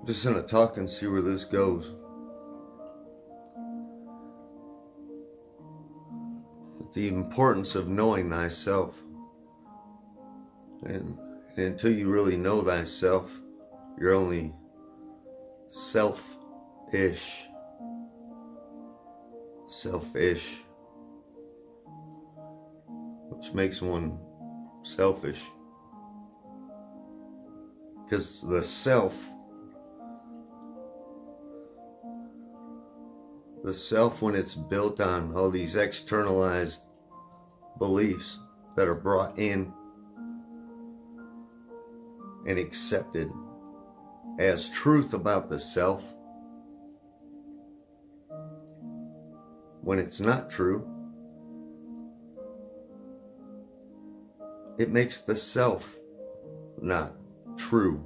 I'm just gonna talk and see where this goes. The importance of knowing thyself. And until you really know thyself, you're only selfish. Selfish. Which makes one selfish. Because the self, when it's built on all these externalized beliefs that are brought in and accepted as truth about the self, when it's not true, it makes the self not true.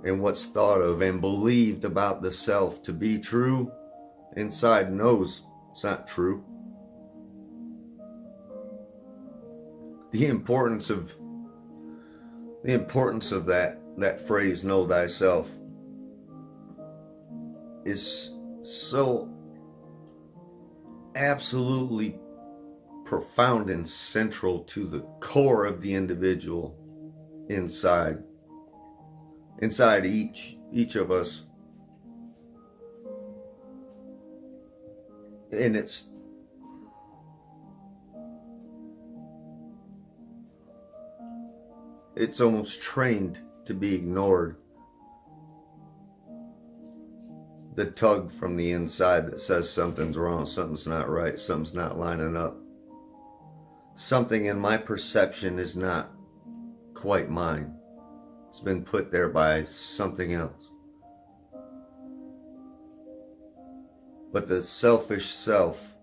And what's thought of and believed about the self to be true, inside knows it's not true. The importance of that phrase, know thyself, is so absolutely profound and central to the core of the individual inside each of us. And it's almost trained to be ignored. The tug from the inside that says something's wrong, something's not right, something's not lining up. Something in my perception is not quite mine. It's been put there by something else. But the selfish self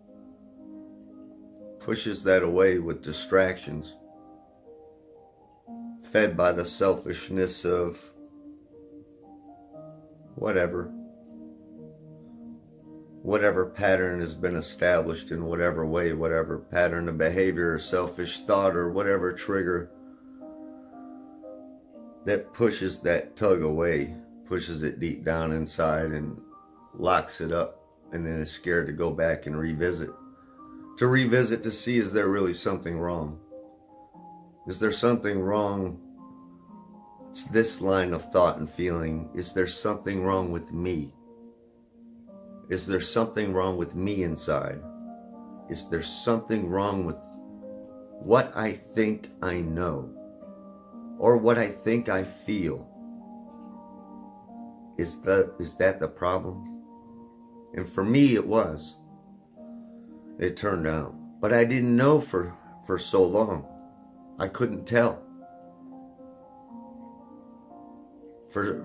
pushes that away with distractions, fed by the selfishness of whatever pattern has been established in whatever way, whatever pattern of behavior or selfish thought or whatever trigger that pushes that tug away, pushes it deep down inside and locks it up, and then is scared to go back and revisit. To revisit to see, is there really something wrong? Is there something wrong? It's this line of thought and feeling. Is there something wrong with me? Is there something wrong with me inside? Is there something wrong with what I think I know? Or what I think I feel? Is that the problem? And for me it was. It turned out. But I didn't know for so long. I couldn't tell. For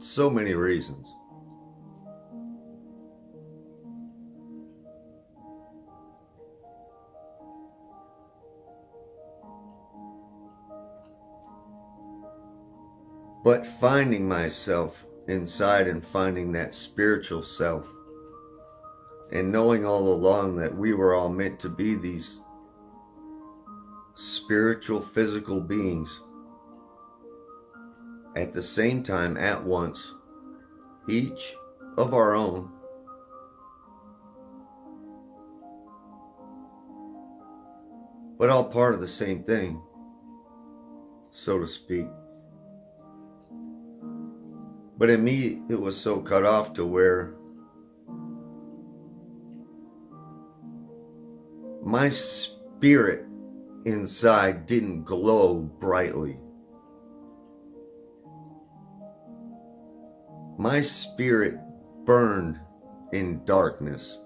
so many reasons. But finding myself inside and finding that spiritual self, and knowing all along that we were all meant to be these spiritual physical beings at the same time, at once, each of our own, but all part of the same thing, so to speak. But in me, it was so cut off to where my spirit inside didn't glow brightly. My spirit burned in darkness.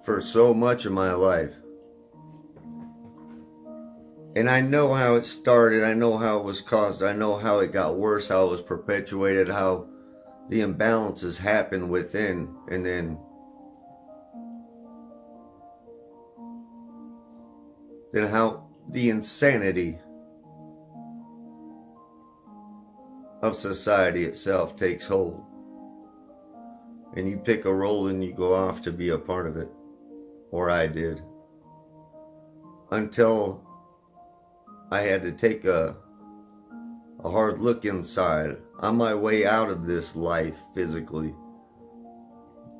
For so much of my life. And I know how it started, I know how it was caused, I know how it got worse, how it was perpetuated, how the imbalances happened within, and then how the insanity of society itself takes hold. And you pick a role and you go off to be a part of it. Or I did. Until I had to take a hard look inside on my way out of this life physically.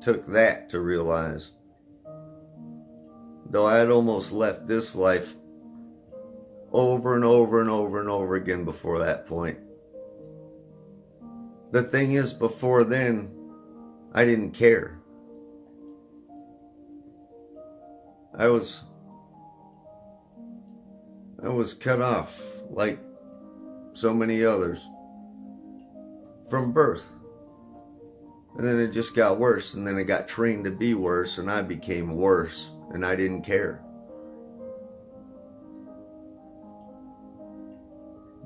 Took that to realize, though I had almost left this life over and over and over and over again before that point. The thing is, before then, I didn't care. I was cut off, like so many others, from birth. And then it just got worse, and then it got trained to be worse, and I became worse, and I didn't care.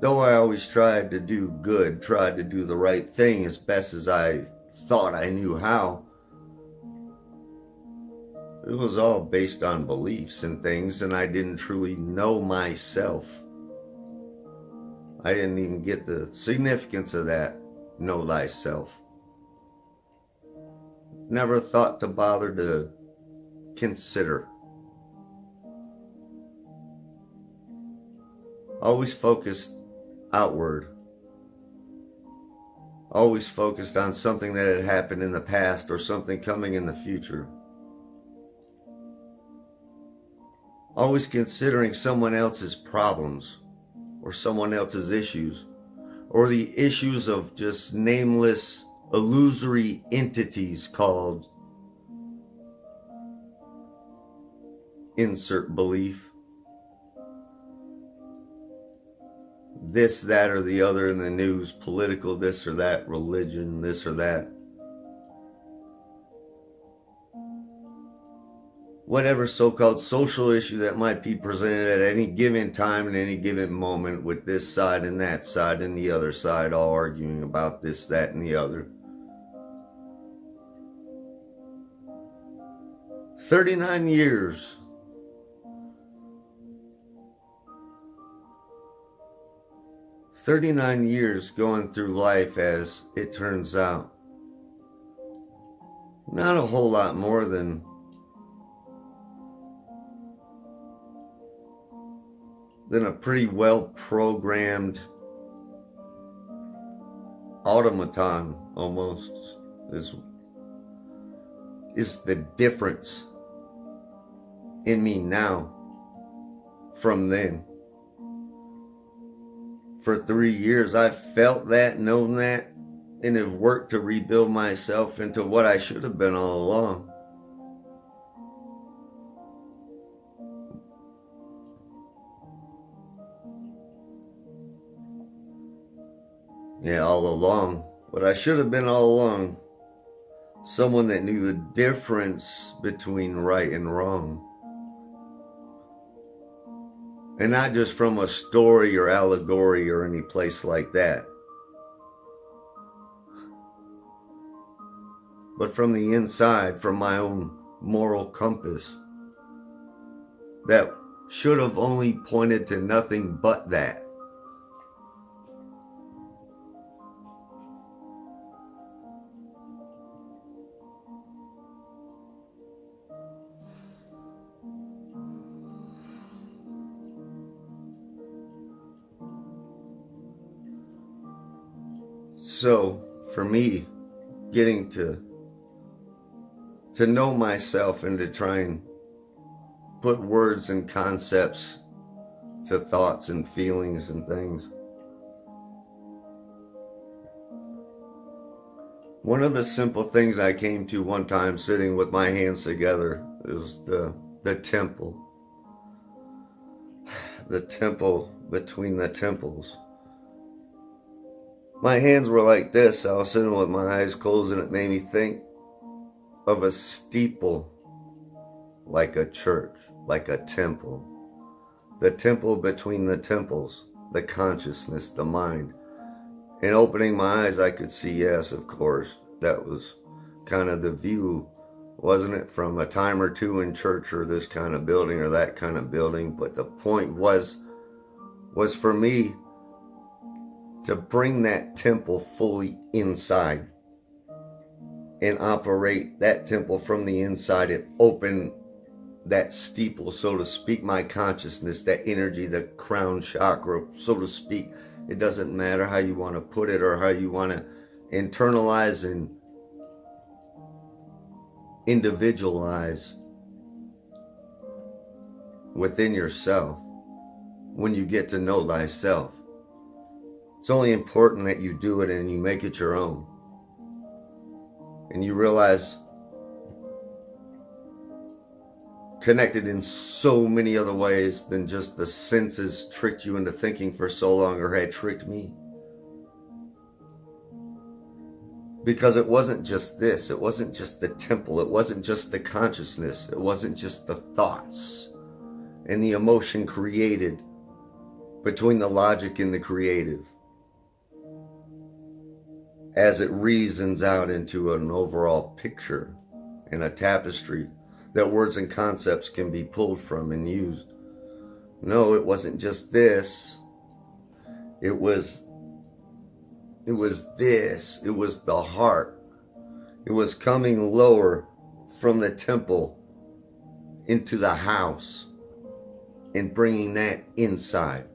Though I always tried to do good, tried to do the right thing as best as I thought I knew how, it was all based on beliefs and things, and I didn't truly know myself. I didn't even get the significance of that, know thyself. Never thought to bother to consider. Always focused outward. Always focused on something that had happened in the past or something coming in the future. Always considering someone else's problems or someone else's issues, or the issues of just nameless, illusory entities called insert belief. This, that, or the other in the news, political this or that, religion, this or that. Whatever so-called social issue that might be presented at any given time and any given moment, with this side and that side and the other side all arguing about this, that, and the other. 39 years. "39 years going through life, as it turns out. Not a whole lot more than a pretty well-programmed automaton, almost, is the difference in me now from then. For 3 years, I've felt that, known that, and have worked to rebuild myself into what I should have been all along. Yeah, all along. What I should have been all along. Someone that knew the difference between right and wrong. And not just from a story or allegory or any place like that, but from the inside, from my own moral compass that should have only pointed to nothing but that. So, for me, getting to know myself and to try and put words and concepts to thoughts and feelings and things. One of the simple things I came to one time sitting with my hands together is the temple. The temple between the temples. My hands were like this. I was sitting with my eyes closed, and it made me think of a steeple, like a church, like a temple. The temple between the temples, the consciousness, the mind. And opening my eyes, I could see, yes, of course, that was kind of the view, wasn't it, from a time or two in church or this kind of building or that kind of building. But the point was for me to bring that temple fully inside and operate that temple from the inside and open that steeple, so to speak, my consciousness, that energy, the crown chakra, so to speak. It doesn't matter how you want to put it or how you want to internalize and individualize within yourself when you get to know thyself. It's only important that you do it and you make it your own. And you realize, connected in so many other ways than just the senses tricked you into thinking for so long, or had tricked me. Because it wasn't just this, it wasn't just the temple, it wasn't just the consciousness, it wasn't just the thoughts and the emotion created between the logic and the creative, as it reasons out into an overall picture and a tapestry that words and concepts can be pulled from and used. No, it wasn't just this. It was this. It was the heart. It was coming lower from the temple into the house and bringing that inside.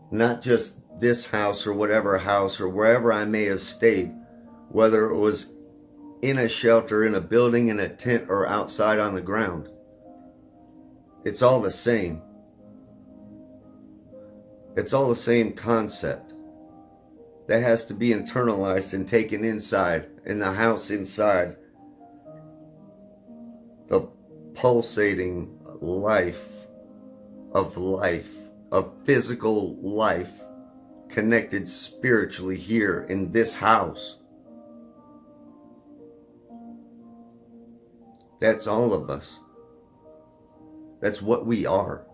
Not just this house or whatever house or wherever I may have stayed, whether it was in a shelter, in a building, in a tent, or outside on the ground. It's all the same. It's all the same concept that has to be internalized and taken inside, in the house inside. The pulsating life, of physical life, connected spiritually here in this house. That's all of us. That's what we are.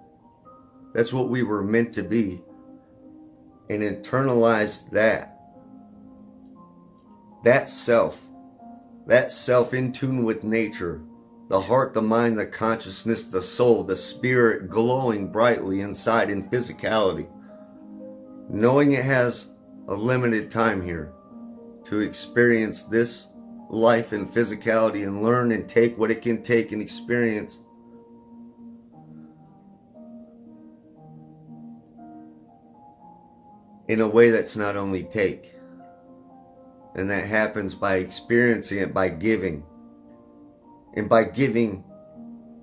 That's what we were meant to be. And internalize that. That self in tune with nature, the heart, the mind, the consciousness, the soul, the spirit glowing brightly inside in physicality. Knowing it has a limited time here to experience this life and physicality and learn and take what it can take and experience. In a way that's not only take. And that happens by experiencing it, by giving. And by giving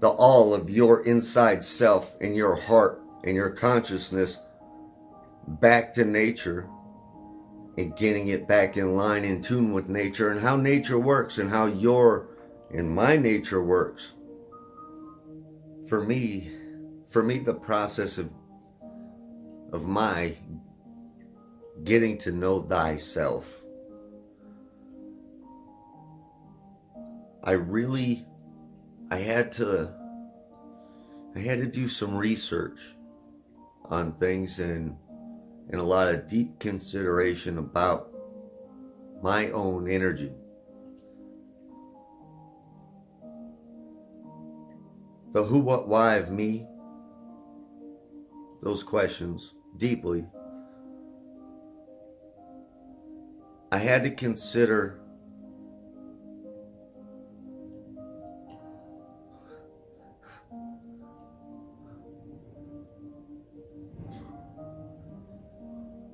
the all of your inside self and your heart and your consciousness back to nature, and getting it back in line, in tune with nature and how nature works and how your and my nature works. For me, the process of my getting to know thyself, I had to do some research on things and a lot of deep consideration about my own energy. The who, what, why of me, those questions deeply. I had to consider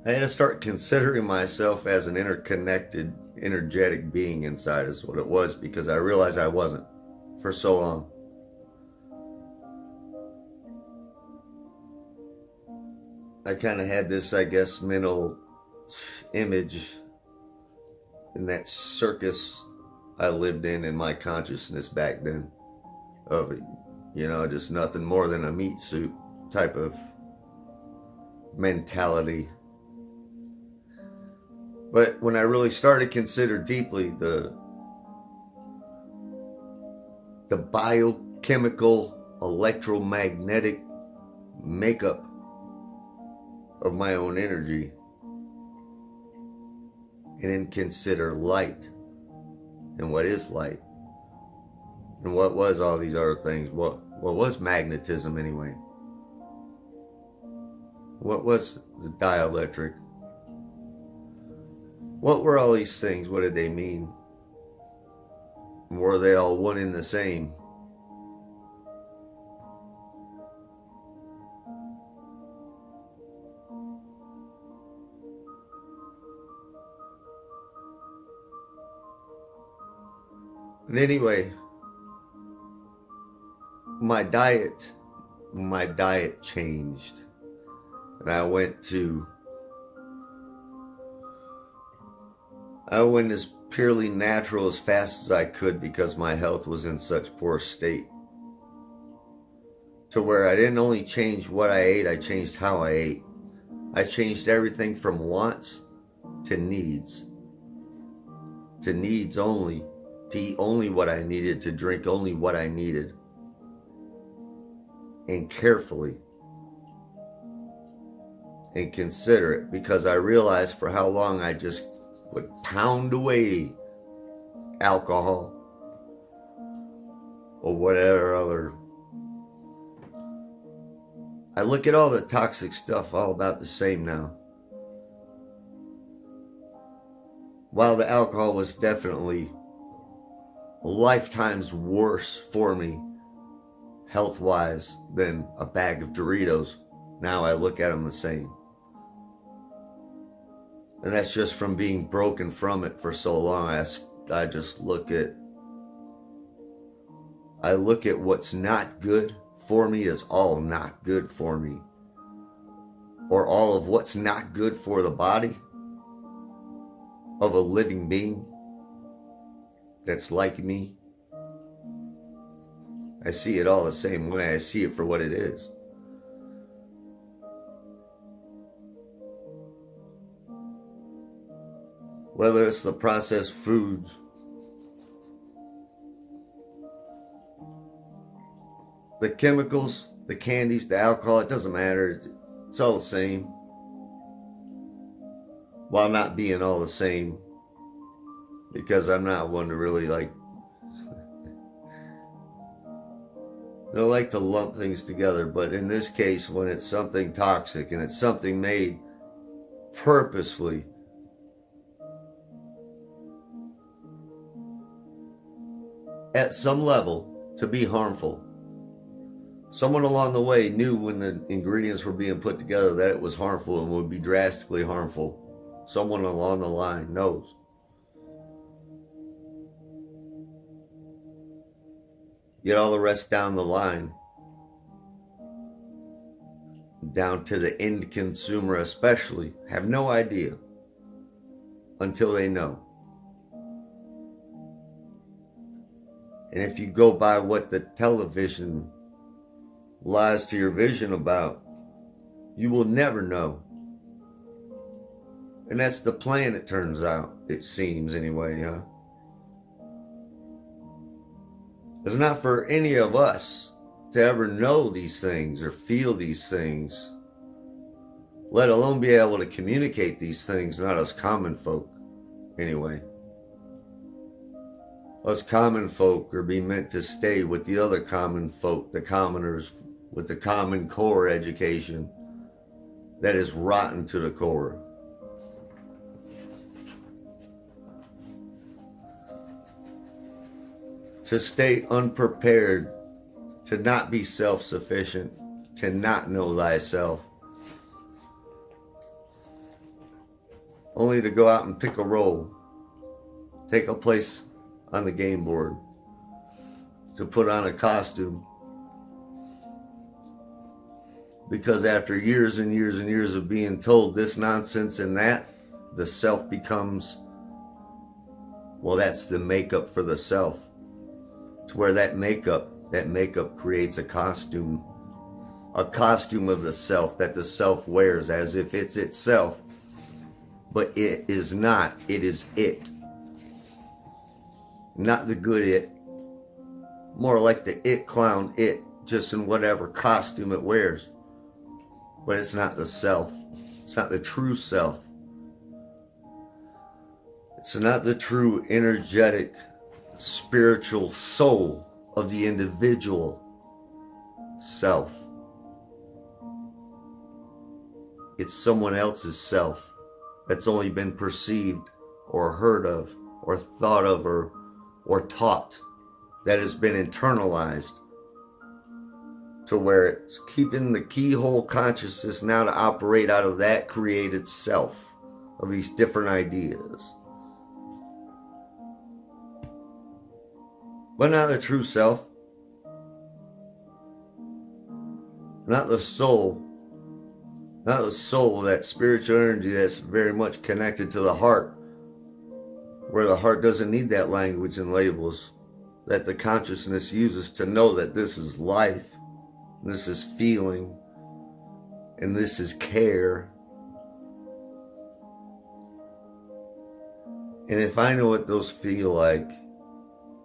I had to start considering myself as an interconnected, energetic being inside is what it was, because I realized I wasn't for so long. I kind of had this, I guess, mental image in that circus I lived in my consciousness back then of, just nothing more than a meat suit type of mentality. But when I really started to consider deeply the biochemical, electromagnetic makeup of my own energy, and then consider light and what is light and what was all these other things, what was magnetism anyway, what was the dielectric, what were all these things, what did they mean, were they all one and the same? And anyway, my diet changed. And I went as purely natural as fast as I could because my health was in such poor state. To where I didn't only change what I ate, I changed how I ate. I changed everything from wants to needs. To needs only. To eat only what I needed, to drink only what I needed. And carefully. And considerate, because I realized for how long I just would pound away alcohol or whatever other. I look at all the toxic stuff all about the same now. While the alcohol was definitely lifetimes worse for me health-wise than a bag of Doritos, now I look at them the same. And that's just from being broken from it for so long. I just look at what's not good for me as all not good for me. Or all of what's not good for the body of a living being that's like me. I see it all the same way. I see it for what it is. Whether it's the processed foods, the chemicals, the candies, the alcohol, it doesn't matter. It's all the same. While not being all the same. Because I'm not one to really I don't like to lump things together. But in this case, when it's something toxic and it's something made purposefully, at some level, to be harmful. Someone along the way knew when the ingredients were being put together that it was harmful and would be drastically harmful. Someone along the line knows. Yet all the rest down the line, down to the end consumer especially, have no idea until they know. And if you go by what the television lies to your vision about, you will never know. And that's the plan, it turns out. It seems anyway, huh? It's not for any of us to ever know these things or feel these things, let alone be able to communicate these things, not us common folk, anyway. Us common folk are being meant to stay with the other common folk, the commoners, with the common core education that is rotten to the core. To stay unprepared, to not be self-sufficient, to not know thyself. Only to go out and pick a role, take a place on the game board, to put on a costume. Because after years and years and years of being told this nonsense and that, the self becomes, well, that's the makeup for the self. To where that makeup creates a costume of the self that the self wears as if it's itself. But it is not, it is it. Not the good it, more like the it clown it, just in whatever costume it wears. But it's not the self. It's not the true self. It's not the true energetic, spiritual soul of the individual self. It's someone else's self that's only been perceived or heard of or thought of or taught, that has been internalized to where it's keeping the keyhole consciousness now to operate out of that created self of these different ideas. but not the true self, not the soul, that spiritual energy that's very much connected to the heart, where the heart doesn't need that language and labels that the consciousness uses to know that this is life, this is feeling, and this is care. And if I know what those feel like,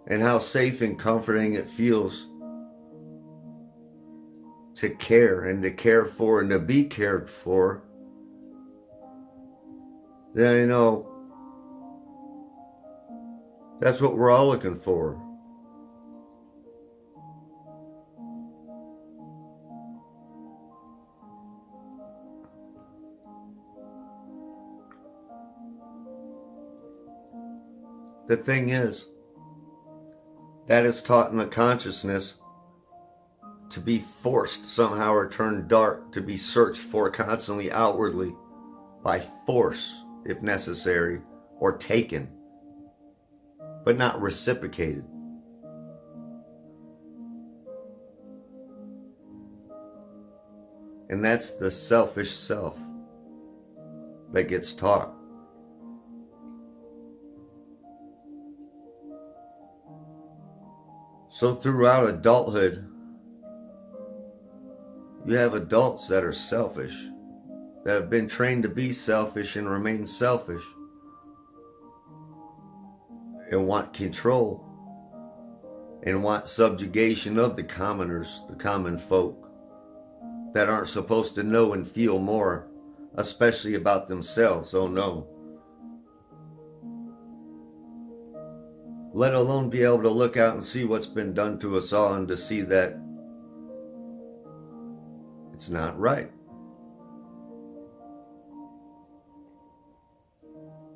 and how safe and comforting it feels to care and to care for and to be cared for, then I know that's what we're all looking for. The thing is, that is taught in the consciousness to be forced somehow or turned dark, to be searched for constantly outwardly by force, if necessary, or taken, but not reciprocated. And that's the selfish self that gets taught. So throughout adulthood, you have adults that are selfish, that have been trained to be selfish and remain selfish, and want control, and want subjugation of the commoners, the common folk, that aren't supposed to know and feel more, especially about themselves. Oh no. Let alone be able to look out and see what's been done to us all, and to see that it's not right.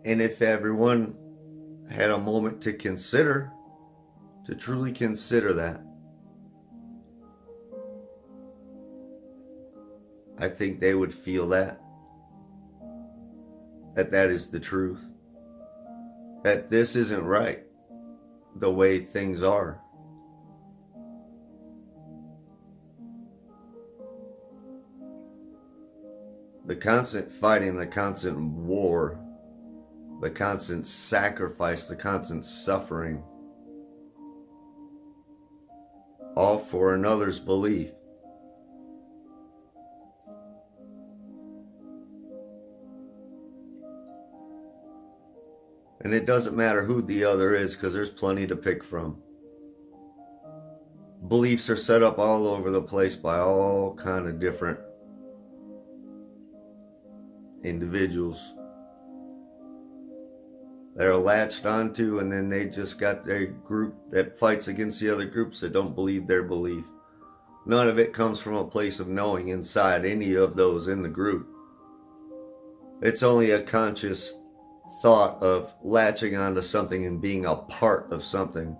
And if everyone had a moment to consider, to truly consider that, I think they would feel that is the truth. That this isn't right, the way things are. The constant fighting, the constant war, the constant sacrifice, the constant suffering, all for another's belief. And it doesn't matter who the other is, because there's plenty to pick from. Beliefs are set up all over the place by all kind of different individuals that are latched onto, and then they just got their group that fights against the other groups that don't believe their belief. None of it comes from a place of knowing inside any of those in the group. It's only a conscious thought of latching onto something and being a part of something,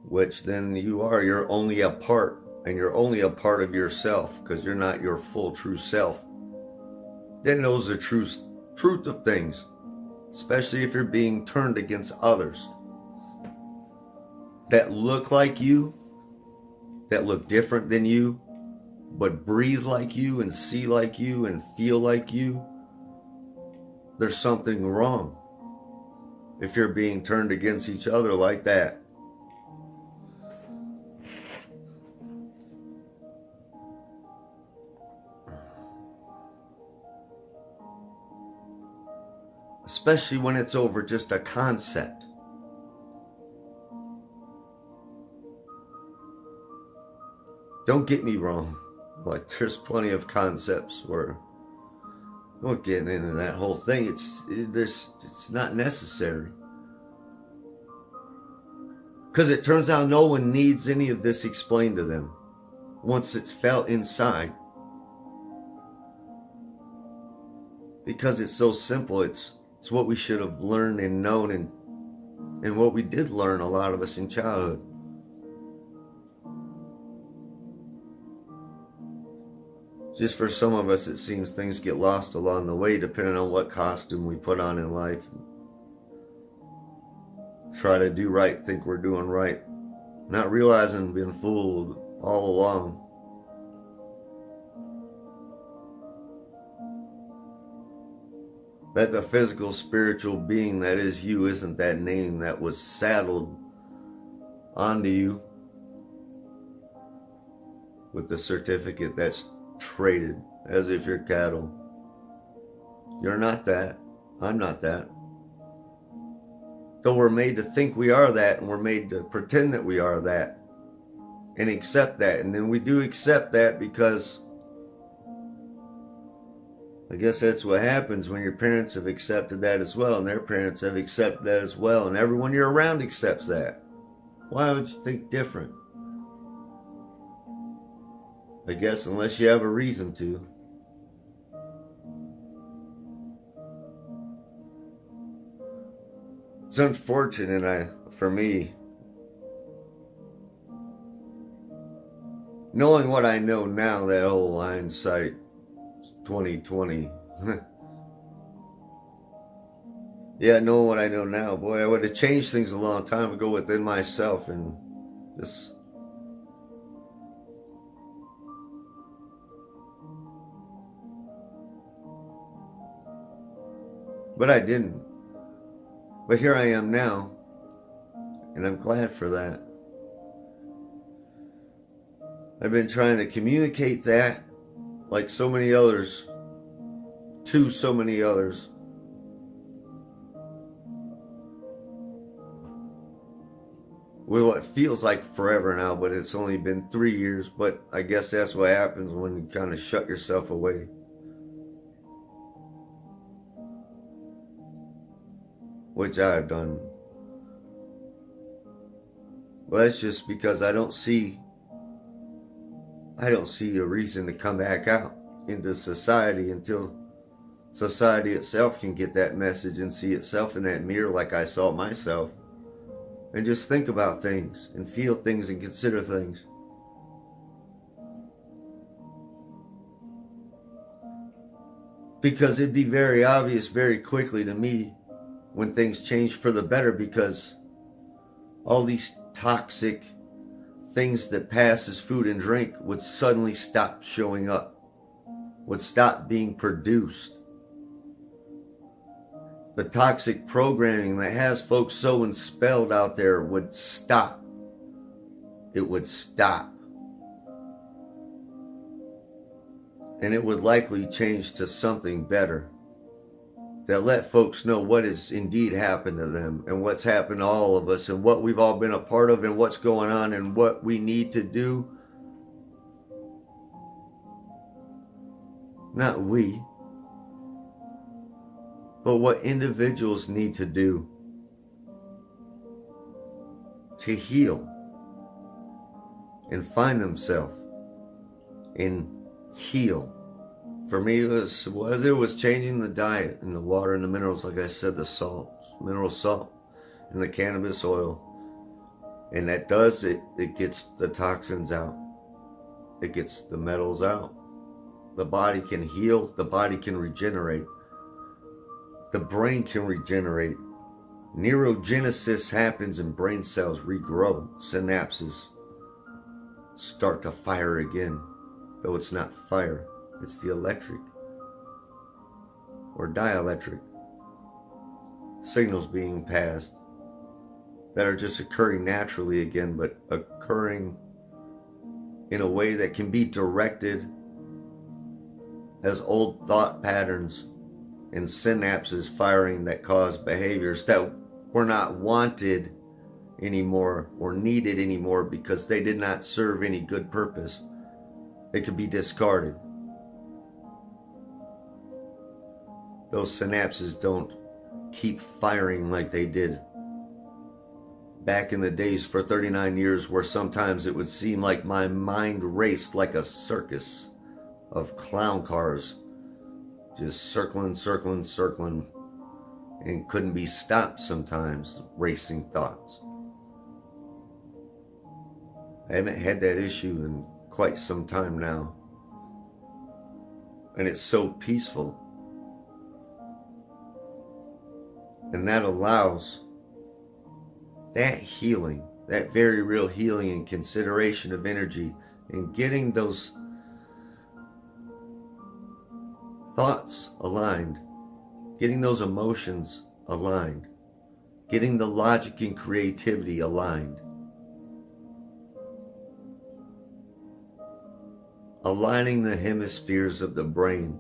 which then you're only a part, and you're only a part of yourself, because you're not your full true self. Then knows the truth of things, especially if you're being turned against others that look like you, that look different than you, but breathe like you and see like you and feel like you. There's something wrong if you're being turned against each other like that. Especially when it's over just a concept. Don't get me wrong. Like, there's plenty of concepts where I'm not getting into that whole thing. It's not necessary. Because it turns out no one needs any of this explained to them once it's felt inside. Because it's so simple. It's what we should have learned and known, and what we did learn, a lot of us, in childhood. Just for some of us, it seems things get lost along the way, depending on what costume we put on in life. try to do right, think we're doing right, not realizing being fooled all along. That the physical, spiritual being that is you isn't that name that was saddled onto you with the certificate that's traded as if you're cattle. You're not that. I'm not that. Though we're made to think we are that, and we're made to pretend that we are that and accept that. And then we do accept that because I guess that's what happens when your parents have accepted that as well, and their parents have accepted that as well, and everyone you're around accepts that. Why would you think different? I guess unless you have a reason to. It's unfortunate, for me, knowing what I know now, that whole hindsight 2020. Yeah, knowing what I know now, boy, I would have changed things a long time ago within myself, and this. But I didn't. But here I am now, and I'm glad for that. I've been trying to communicate that, like so many others, to so many others. With what feels like forever now, but it's only been 3 years. But I guess that's what happens when you kind of shut yourself away. Which I have done. Well, that's just because I don't see a reason to come back out into society until society itself can get that message and see itself in that mirror like I saw myself. And just think about things and feel things and consider things. Because it'd be very obvious very quickly to me when things change for the better, because all these toxic things that pass as food and drink would suddenly stop showing up, would stop being produced. The toxic programming that has folks so enspelled out there would stop. It would stop. And it would likely change to something better that let folks know what has indeed happened to them and what's happened to all of us and what we've all been a part of and what's going on and what we need to do. Not we, but what individuals need to do to heal and find themselves and heal. For me, it was changing the diet and the water and the minerals, like I said, the salts, mineral salt, and the cannabis oil. And that does it. It gets the toxins out. It gets the metals out. The body can heal. The body can regenerate. The brain can regenerate. Neurogenesis happens and brain cells regrow. Synapses start to fire again. Though it's not fire. It's the electric or dielectric signals being passed that are just occurring naturally again, but occurring in a way that can be directed as old thought patterns and synapses firing that cause behaviors that were not wanted anymore or needed anymore because they did not serve any good purpose. They could be discarded. Those synapses don't keep firing like they did back in the days for 39 years, where sometimes it would seem like my mind raced like a circus of clown cars, just circling, and couldn't be stopped sometimes, racing thoughts. I haven't had that issue in quite some time now. And it's so peaceful. And that allows that healing, that very real healing and consideration of energy, and getting those thoughts aligned, getting those emotions aligned, getting the logic and creativity aligned, aligning the hemispheres of the brain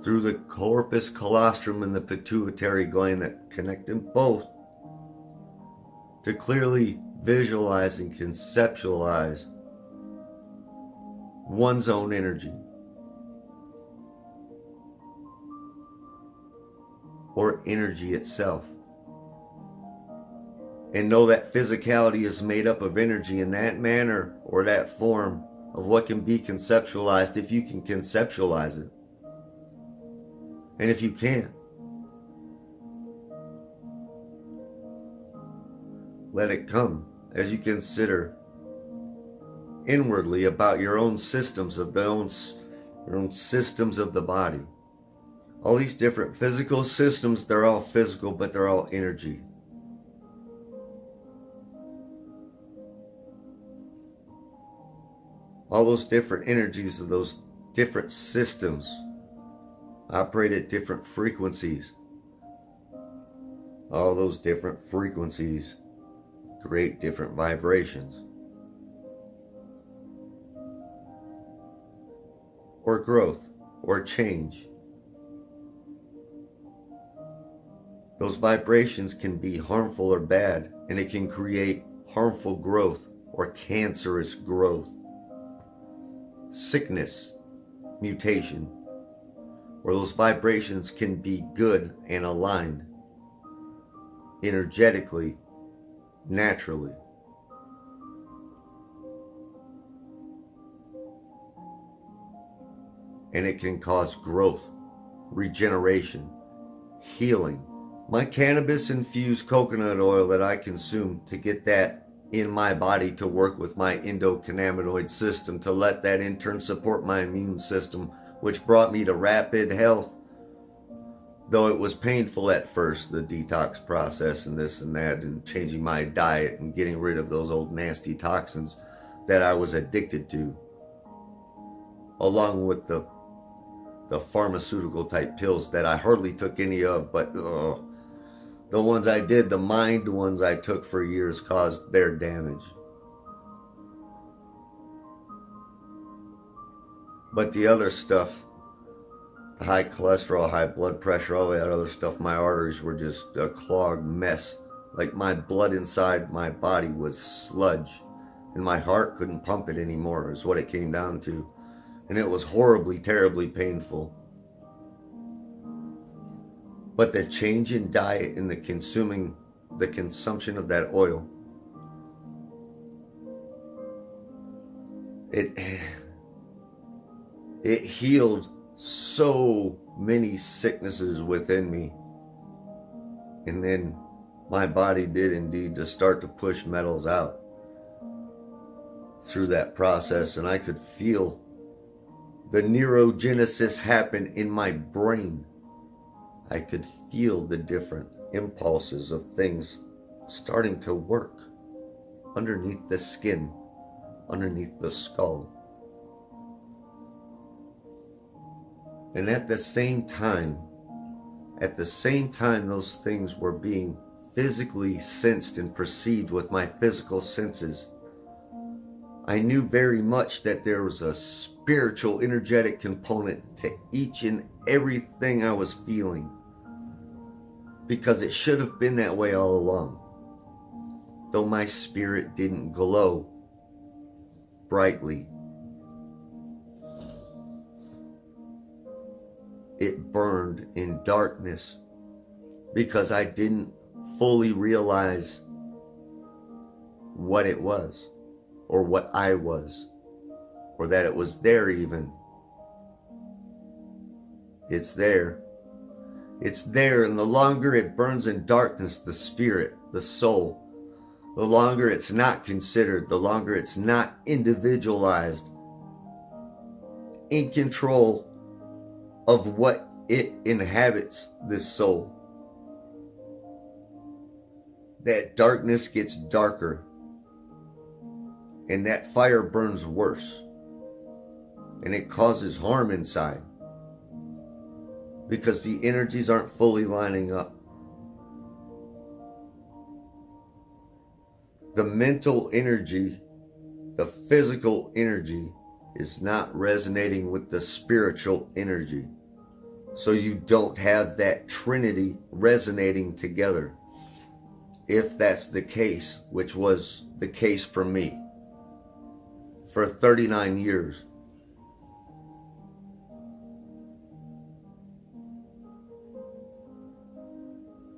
through the corpus callosum and the pituitary gland that connect them both to clearly visualize and conceptualize one's own energy, or energy itself, and know that physicality is made up of energy in that manner or that form of what can be conceptualized, if you can conceptualize it. And if you can't, let it come as you consider inwardly about your own systems of your own systems of the body. All these different physical systems, they're all physical, but they're all energy. All those different energies of those different systems operate at different frequencies. All those different frequencies create different vibrations, or growth, or change. Those vibrations can be harmful or bad, and it can create harmful growth or cancerous growth, sickness, mutation, or those vibrations can be good and aligned energetically, naturally. And it can cause growth, regeneration, healing. My cannabis infused coconut oil that I consume to get that in my body to work with my endocannabinoid system, to let that in turn support my immune system, which brought me to rapid health. Though it was painful at first, the detox process and this and that, and changing my diet and getting rid of those old nasty toxins that I was addicted to, along with the pharmaceutical type pills that I hardly took any of, but the ones I did, the mind ones I took for years, caused their damage. But the other stuff, high cholesterol, high blood pressure, all that other stuff, my arteries were just a clogged mess. Like my blood inside my body was sludge, and my heart couldn't pump it anymore, is what it came down to. And it was horribly, terribly painful. But the change in diet and the consumption of that oil, it healed so many sicknesses within me. And then my body did indeed to start to push metals out through that process, and I could feel the neurogenesis happen in my brain. I could feel the different impulses of things starting to work underneath the skin, underneath the skull. And at the same time those things were being physically sensed and perceived with my physical senses, I knew very much that there was a spiritual, energetic component to each and everything I was feeling, because it should have been that way all along. Though my spirit didn't glow brightly, it burned in darkness because I didn't fully realize what it was, or what I was, or that it was there even. It's there. It's there, and the longer it burns in darkness, the spirit, the soul, the longer it's not considered, the longer it's not individualized, in control of what it inhabits, this soul. that darkness gets darker and that fire burns worse and it causes harm inside because the energies aren't fully lining up. The mental energy, the physical energy is not resonating with the spiritual energy. So you don't have that trinity resonating together. If that's the case, which was the case for me for 39 years.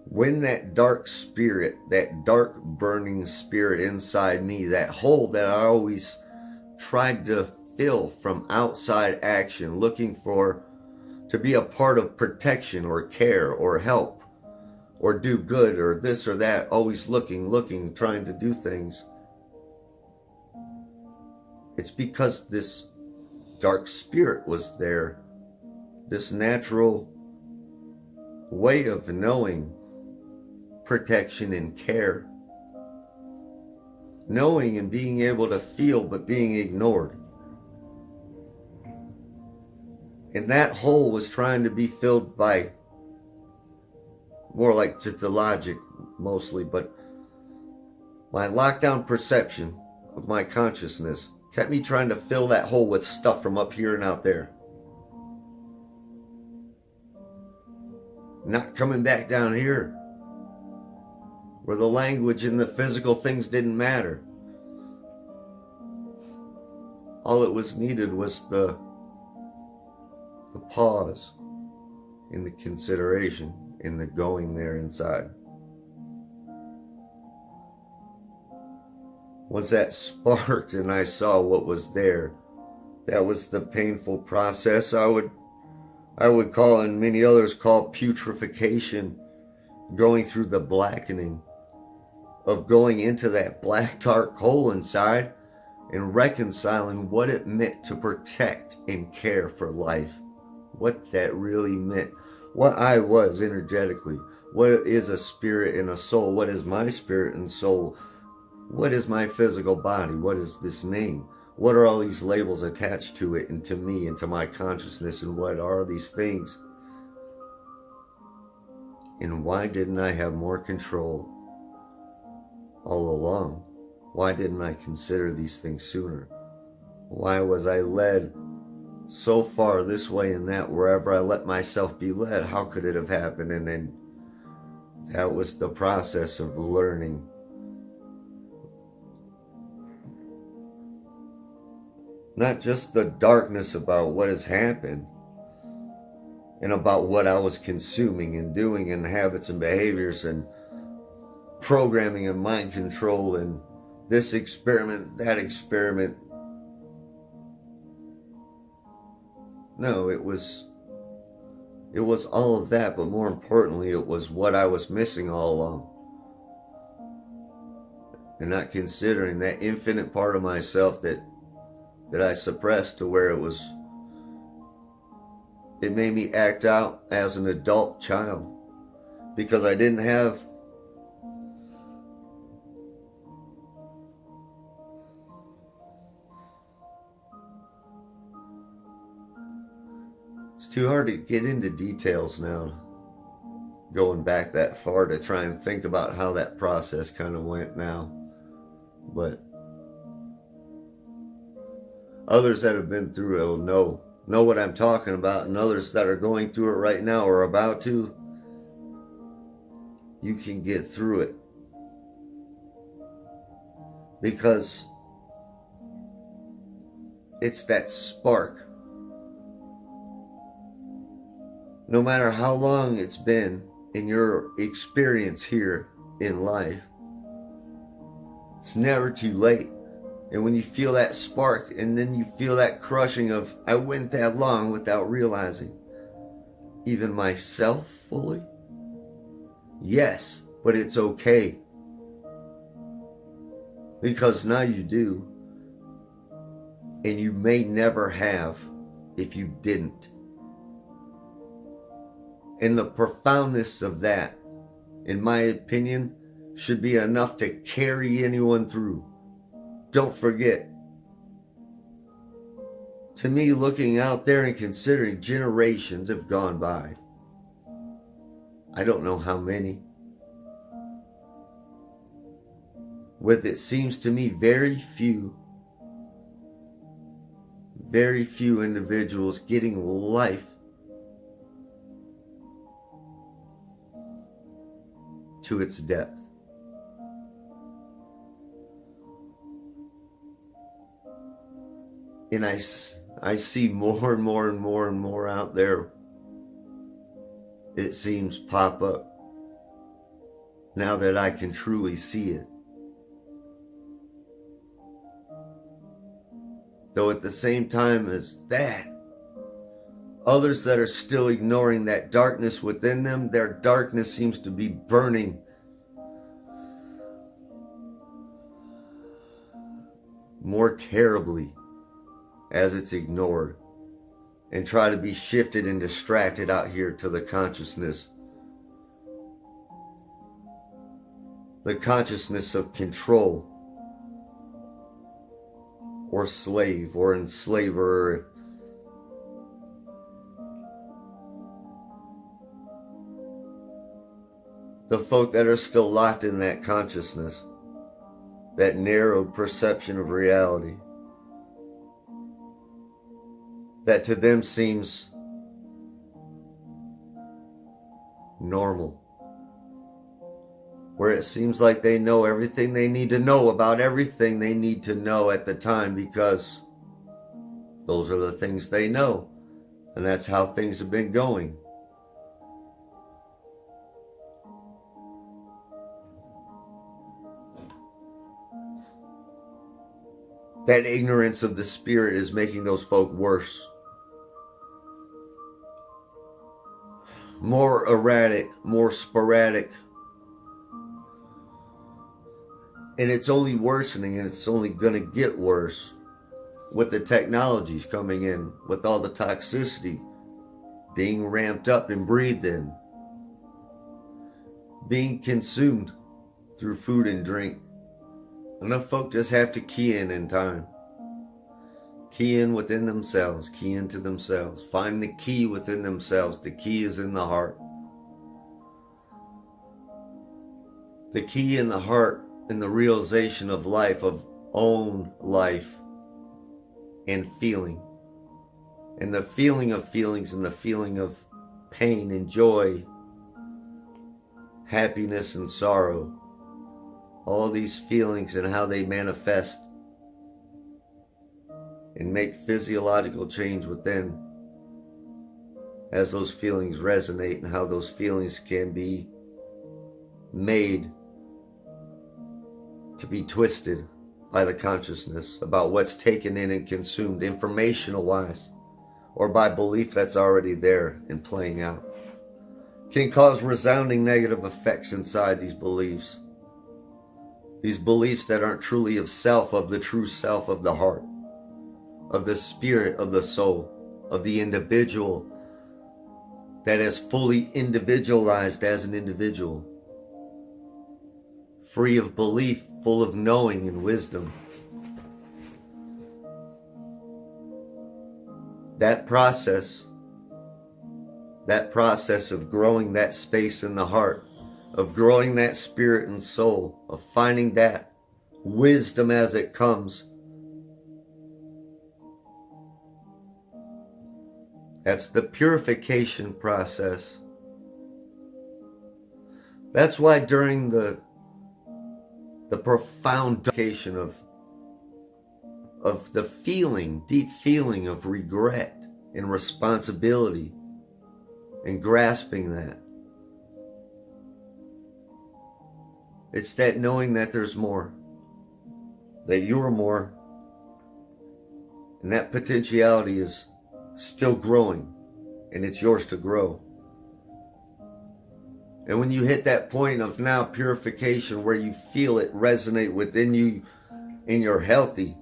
When that dark spirit, that dark burning spirit inside me, that hole that I always tried to fill from outside action, looking for to be a part of protection or care or help or do good or this or that, always looking, trying to do things. It's because this dark spirit was there, this natural way of knowing protection and care, knowing and being able to feel but being ignored. And that hole was trying to be filled by more like just the logic mostly, but my lockdown perception of my consciousness kept me trying to fill that hole with stuff from up here and out there. Not coming back down here, where the language and the physical things didn't matter. All it was needed was the pause in the consideration, in the going there inside. Once that sparked and I saw what was there, that was the painful process I would call, and many others call, putrefaction, going through the blackening of going into that black dark hole inside and reconciling what it meant to protect and care for life, what that really meant, what I was energetically, what is a spirit and a soul, what is my spirit and soul, what is my physical body, what is this name, what are all these labels attached to it and to me and to my consciousness, and what are these things, and why didn't I have more control all along? Why didn't I consider these things sooner? Why was I led so far this way and that, wherever I let myself be led? How could it have happened? And then that was the process of learning. Not just the darkness about what has happened and about what I was consuming and doing and habits and behaviors and programming and mind control and this experiment, that experiment. No, it was all of that, but more importantly, it was what I was missing all along. And not considering that infinite part of myself that I suppressed to where it made me act out as an adult child because I didn't have it's too hard to get into details now, going back that far to try and think about how that process kind of went now. But others that have been through it will know what I'm talking about, and others that are going through it right now or about to, you can get through it. Because it's that spark. No matter how long it's been in your experience here in life, it's never too late. And when you feel that spark and then you feel that crushing of, I went that long without realizing even myself fully. Yes, but it's okay. Because now you do. And you may never have if you didn't. And the profoundness of that, in my opinion, should be enough to carry anyone through. Don't forget. To me, looking out there and considering generations have gone by. I don't know how many. With it seems to me very few individuals getting life to its depth. And I see more and more and more and more out there, it seems, pop up now that I can truly see it. Though at the same time as that, others that are still ignoring that darkness within them, their darkness seems to be burning more terribly as it's ignored and try to be shifted and distracted out here to the consciousness. The consciousness of control or slave or enslaver. The folk that are still locked in that consciousness, that narrowed perception of reality, that to them seems normal, where it seems like they know everything they need to know about everything they need to know at the time, because those are the things they know, and that's how things have been going. That ignorance of the spirit is making those folk worse. More erratic, more sporadic. And it's only worsening, and it's only going to get worse with the technologies coming in, with all the toxicity being ramped up and breathed in, being consumed through food and drink. Enough folk just have to key in time. Key in within themselves. Key into themselves. Find the key within themselves. The key is in the heart. The key in the heart, in the realization of life, of own life and feeling. And the feeling of feelings, and the feeling of pain and joy, happiness and sorrow. All these feelings and how they manifest and make physiological change within as those feelings resonate, and how those feelings can be made to be twisted by the consciousness about what's taken in and consumed informational wise, or by belief that's already there and playing out, can cause resounding negative effects inside these beliefs. These beliefs that aren't truly of self, of the true self of the heart, of the spirit of the soul, of the individual that is fully individualized as an individual, free of belief, full of knowing and wisdom. That process of growing that space in the heart, of growing that spirit and soul, of finding that wisdom as it comes. That's the purification process. That's why during the profound purification of the feeling, deep feeling of regret and responsibility and grasping that, it's that knowing that there's more, that you're more, and that potentiality is still growing, and it's yours to grow. And when you hit that point of now purification, where you feel it resonate within you and you're healthy,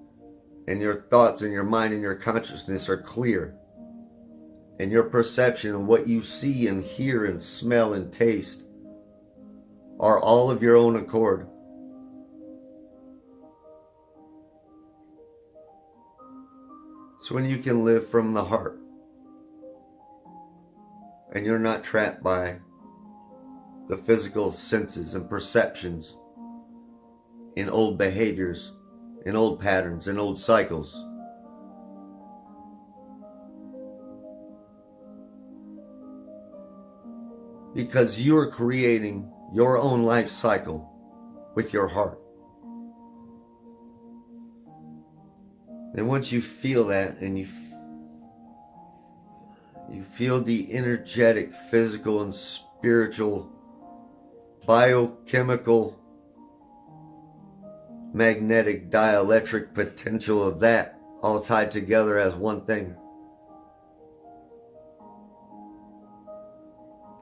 and your thoughts and your mind and your consciousness are clear, and your perception of what you see and hear and smell and taste are all of your own accord. It's when you can live from the heart and you're not trapped by the physical senses and perceptions in old behaviors, in old patterns, in old cycles. Because you are creating your own life cycle with your heart. And once you feel that and you feel the energetic, physical, and spiritual, biochemical, magnetic, dielectric potential of that all tied together as one thing,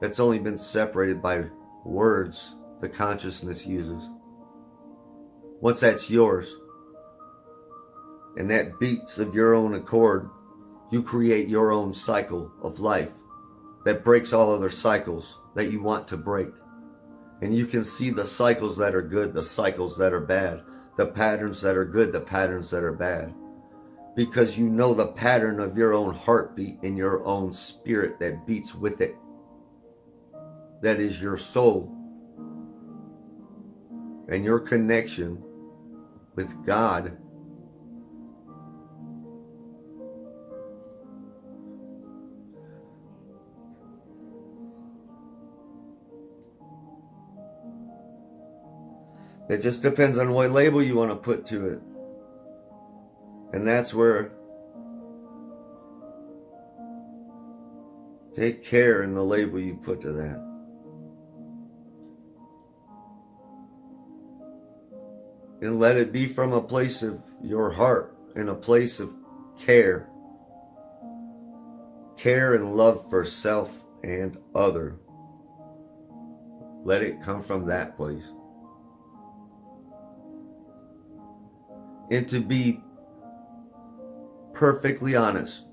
that's only been separated by words the consciousness uses. Once that's yours, and that beats of your own accord, you create your own cycle of life that breaks all other cycles that you want to break. And you can see the cycles that are good, the cycles that are bad, the patterns that are good, the patterns that are bad. Because you know the pattern of your own heartbeat and your own spirit that beats with it. That is your soul. And your connection with God it just depends on what label you want to put to it. And that's where take care in the label you put to that. And let it be from a place of your heart and a place of care. Care and love for self and other. Let it come from that place. And to be perfectly honest,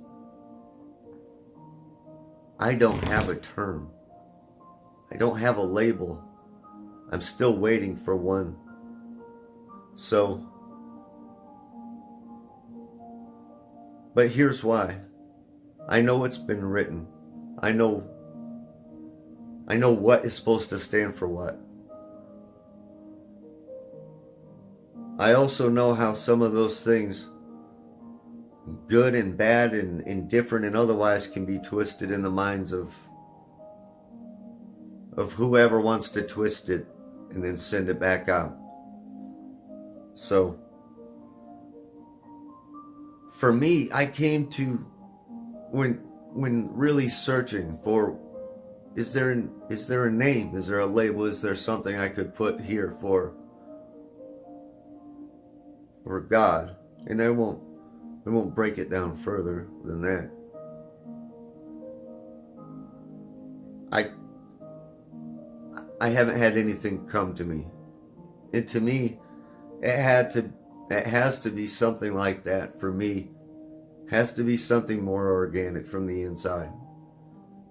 I don't have a term. I don't have a label. I'm still waiting for one. So, but here's why. I know it's been written. I know what is supposed to stand for what. I also know how some of those things, good and bad and indifferent and otherwise, can be twisted in the minds of whoever wants to twist it and then send it back out. So, for me, I came to, when really searching for, is there a name? Is there a label? Is there something I could put here for God? And I won't break it down further than that. I haven't had anything come to me. And to me, it has to be something like that for me. Has to be something more organic from the inside.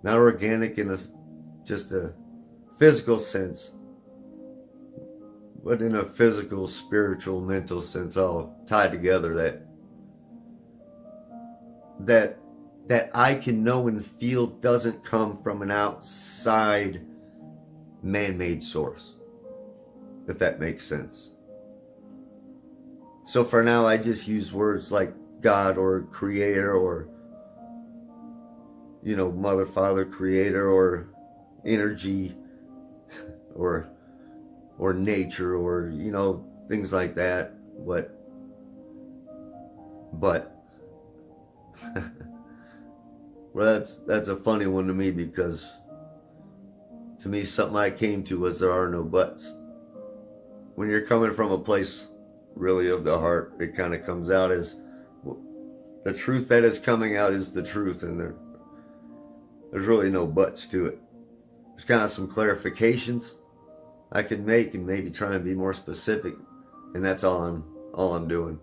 Not organic in just a physical sense, but in a physical, spiritual, mental sense, all tied together, that I can know and feel doesn't come from an outside man-made source, if that makes sense. So for now, I just use words like God or Creator or, Mother, Father, Creator, or energy, or nature, or, things like that. But well, that's a funny one to me, because to me, something I came to was there are no buts. When you're coming from a place really of the heart, it kind of comes out as the truth that is coming out is the truth, and there's really no buts to it. There's kind of some clarifications I could make and maybe try and be more specific, and that's all I'm doing.